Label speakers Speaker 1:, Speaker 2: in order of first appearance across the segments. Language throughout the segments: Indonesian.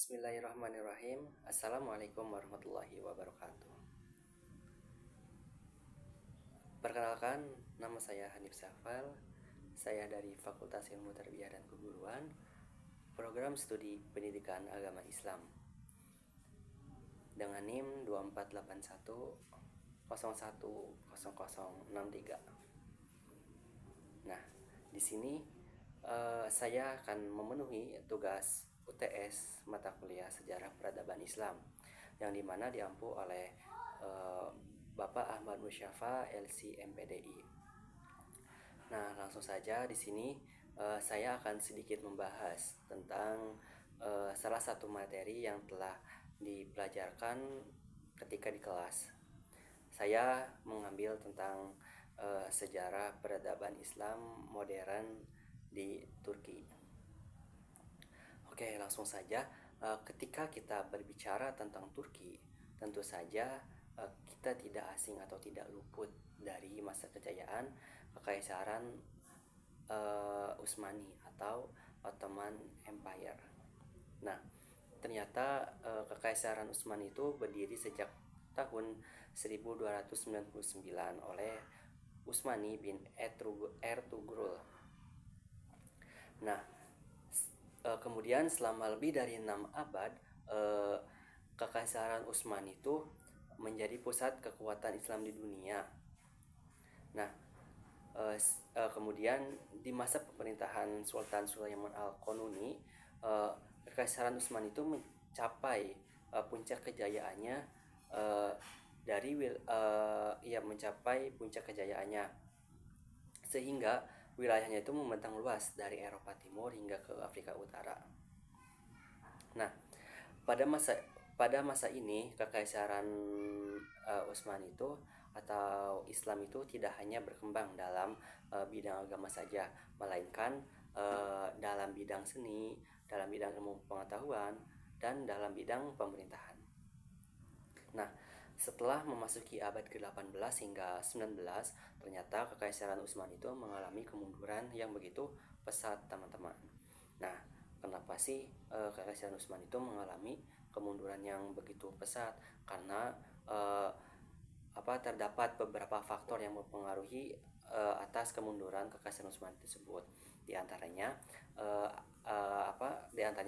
Speaker 1: Bismillahirrahmanirrahim. Assalamualaikum warahmatullahi wabarakatuh. Perkenalkan, nama saya Hanif Safal. Saya dari Fakultas Ilmu Tarbiyah dan Keguruan, Program Studi Pendidikan Agama Islam, dengan NIM 2481010063. Nah, di sini saya akan memenuhi tugas UTS mata kuliah Sejarah Peradaban Islam yang dimana diampu oleh Bapak Ahmad Musyafa LC MPDI. Nah, langsung saja di sini saya akan sedikit membahas tentang salah satu materi yang telah dipelajarkan ketika di kelas. Saya mengambil tentang sejarah peradaban Islam modern di Turki. Oke, langsung saja. Ketika kita berbicara tentang Turki, tentu saja kita tidak asing atau tidak luput dari masa kejayaan Kekaisaran Utsmani atau Ottoman Empire. Nah, ternyata Kekaisaran Utsmani itu berdiri sejak tahun 1299 oleh Utsmani bin Ertugrul. Nah, kemudian selama lebih dari 6 abad Kekaisaran Utsmani itu menjadi pusat kekuatan Islam di dunia. Nah, kemudian di masa pemerintahan Sultan Sulaiman Al-Qanuni, Kekaisaran Utsmani itu mencapai puncak kejayaannya mencapai puncak kejayaannya sehingga wilayahnya itu membentang luas dari Eropa Timur hingga ke Afrika Utara. Nah, pada masa ini Kekaisaran Utsmani itu atau Islam itu tidak hanya berkembang dalam bidang agama saja, melainkan dalam bidang seni, dalam bidang ilmu pengetahuan, dan dalam bidang pemerintahan. Nah, setelah memasuki abad ke-18 hingga 19, ternyata Kekaisaran Utsmani itu mengalami kemunduran yang begitu pesat, teman-teman. Nah, kenapa sih Kekaisaran Utsmani itu mengalami kemunduran yang begitu pesat? Karena terdapat beberapa faktor yang mempengaruhi atas kemunduran Kekaisaran Utsmani tersebut. Di antaranya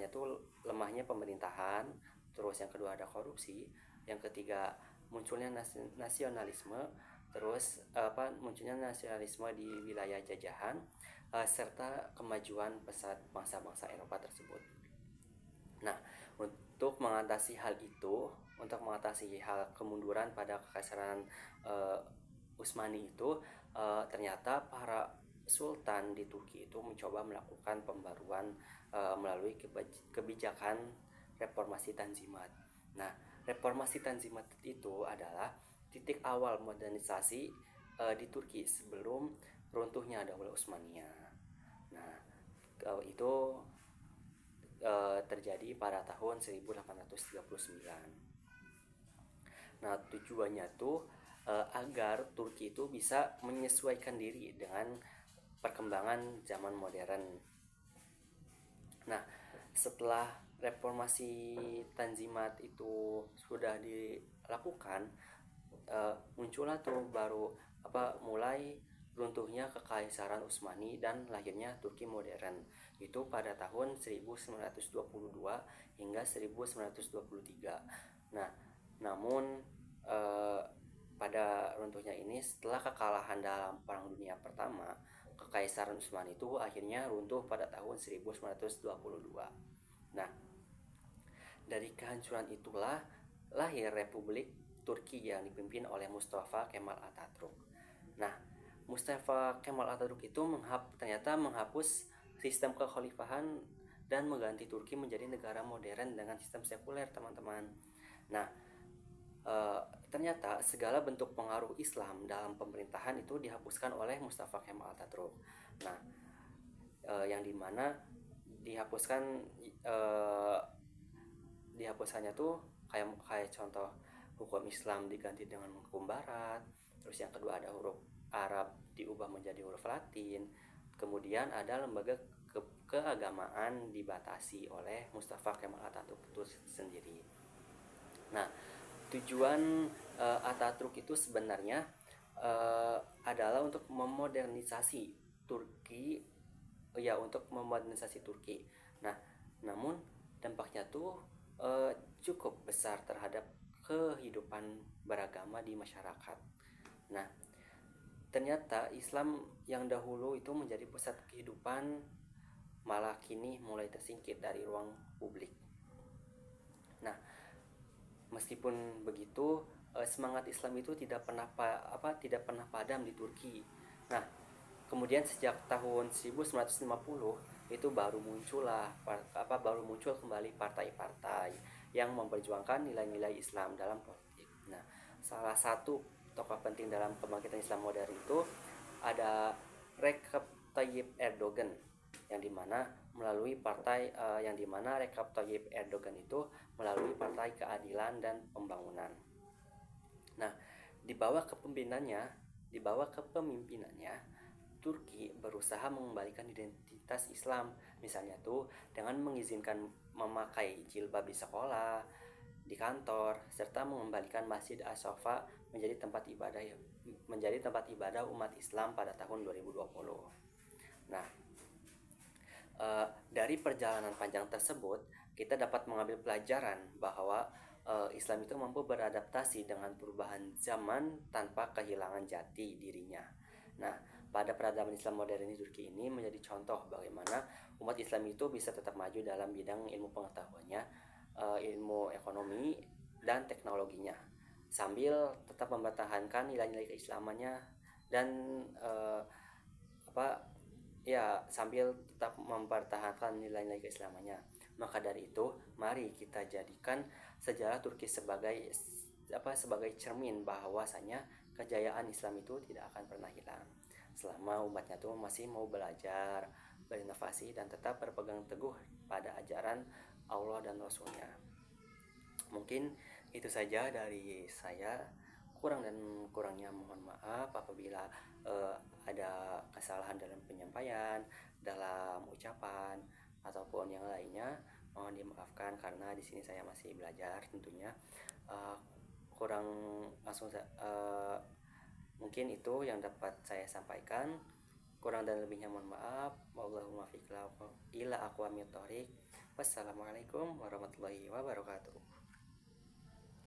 Speaker 1: tuh lemahnya pemerintahan, terus yang kedua ada korupsi, yang ketiga munculnya nasionalisme, terus munculnya nasionalisme di wilayah jajahan, serta kemajuan pesat bangsa-bangsa Eropa tersebut. Nah, untuk mengatasi hal kemunduran pada Kekaisaran Utsmani itu, ternyata para sultan di Turki itu mencoba melakukan pembaruan melalui kebijakan reformasi Tanzimat. Nah, reformasi Tanzimat itu adalah titik awal modernisasi di Turki sebelum runtuhnya Daulah Utsmaniyah. Nah, itu terjadi pada tahun 1839. Nah, tujuannya tuh agar Turki itu bisa menyesuaikan diri dengan perkembangan zaman modern. Nah, setelah reformasi Tanzimat itu sudah dilakukan, muncullah tuh mulai runtuhnya Kekaisaran Utsmani dan lahirnya Turki modern. Itu pada tahun 1922 hingga 1923. Nah, namun pada runtuhnya ini setelah kekalahan dalam Perang Dunia Pertama, Kekaisaran Utsmani itu akhirnya runtuh pada tahun 1922. Nah, dari kehancuran itulah lahir Republik Turki yang dipimpin oleh Mustafa Kemal Atatürk. Nah, Mustafa Kemal Atatürk itu ternyata menghapus sistem kekhalifahan dan mengganti Turki menjadi negara modern dengan sistem sekuler, teman-teman. Nah, ternyata segala bentuk pengaruh Islam dalam pemerintahan itu dihapuskan oleh Mustafa Kemal Atatürk. Nah, yang dimana dihapuskannya tuh kayak contoh hukum Islam diganti dengan hukum Barat. Terus yang kedua ada huruf Arab diubah menjadi huruf Latin. Kemudian ada lembaga keagamaan dibatasi oleh Mustafa Kemal Atatürk itu sendiri. Nah, tujuan Atatürk itu sebenarnya adalah untuk memodernisasi Turki, ya untuk memodernisasi Turki. Nah, namun dampaknya tuh cukup besar terhadap kehidupan beragama di masyarakat. Nah, ternyata Islam yang dahulu itu menjadi pusat kehidupan malah kini mulai tersingkir dari ruang publik. Nah, meskipun begitu, semangat Islam itu tidak pernah padam di Turki. Nah, kemudian sejak tahun 1950 itu baru muncul kembali partai-partai yang memperjuangkan nilai-nilai Islam dalam politik. Nah, salah satu tokoh penting dalam kebangkitan Islam modern itu ada Recep Tayyip Erdogan, yang dimana Recep Tayyip Erdogan itu melalui Partai Keadilan dan Pembangunan. Nah, di bawah kepemimpinannya Turki berusaha mengembalikan identitas Islam, misalnya tuh dengan mengizinkan memakai jilbab di sekolah, di kantor, serta mengembalikan Masjid As-Safa menjadi tempat ibadah umat Islam pada tahun 2020. Nah, dari perjalanan panjang tersebut kita dapat mengambil pelajaran bahwa Islam itu mampu beradaptasi dengan perubahan zaman tanpa kehilangan jati dirinya. Nah, pada peradaban Islam modern di Turki ini menjadi contoh bagaimana umat Islam itu bisa tetap maju dalam bidang ilmu pengetahuannya, ilmu ekonomi dan teknologinya, sambil tetap mempertahankan nilai-nilai keislamannya dan sambil tetap mempertahankan nilai-nilai keislamannya. Maka dari itu, mari kita jadikan sejarah Turki sebagai cermin bahwasanya kejayaan Islam itu tidak akan pernah hilang selama umatnya tuh masih mau belajar, berinovasi dan tetap berpegang teguh pada ajaran Allah dan Rasulnya. Mungkin itu saja dari saya. Kurang dan kurangnya mohon maaf apabila ada kesalahan dalam penyampaian, dalam ucapan ataupun yang lainnya. Mohon dimaafkan karena di sini saya masih belajar tentunya. Kurang langsung mungkin itu yang dapat saya sampaikan. Kurang dan lebihnya mohon maaf. Wallahumma fiqh ila aqwamit thoriq. Wassalamualaikum warahmatullahi wabarakatuh.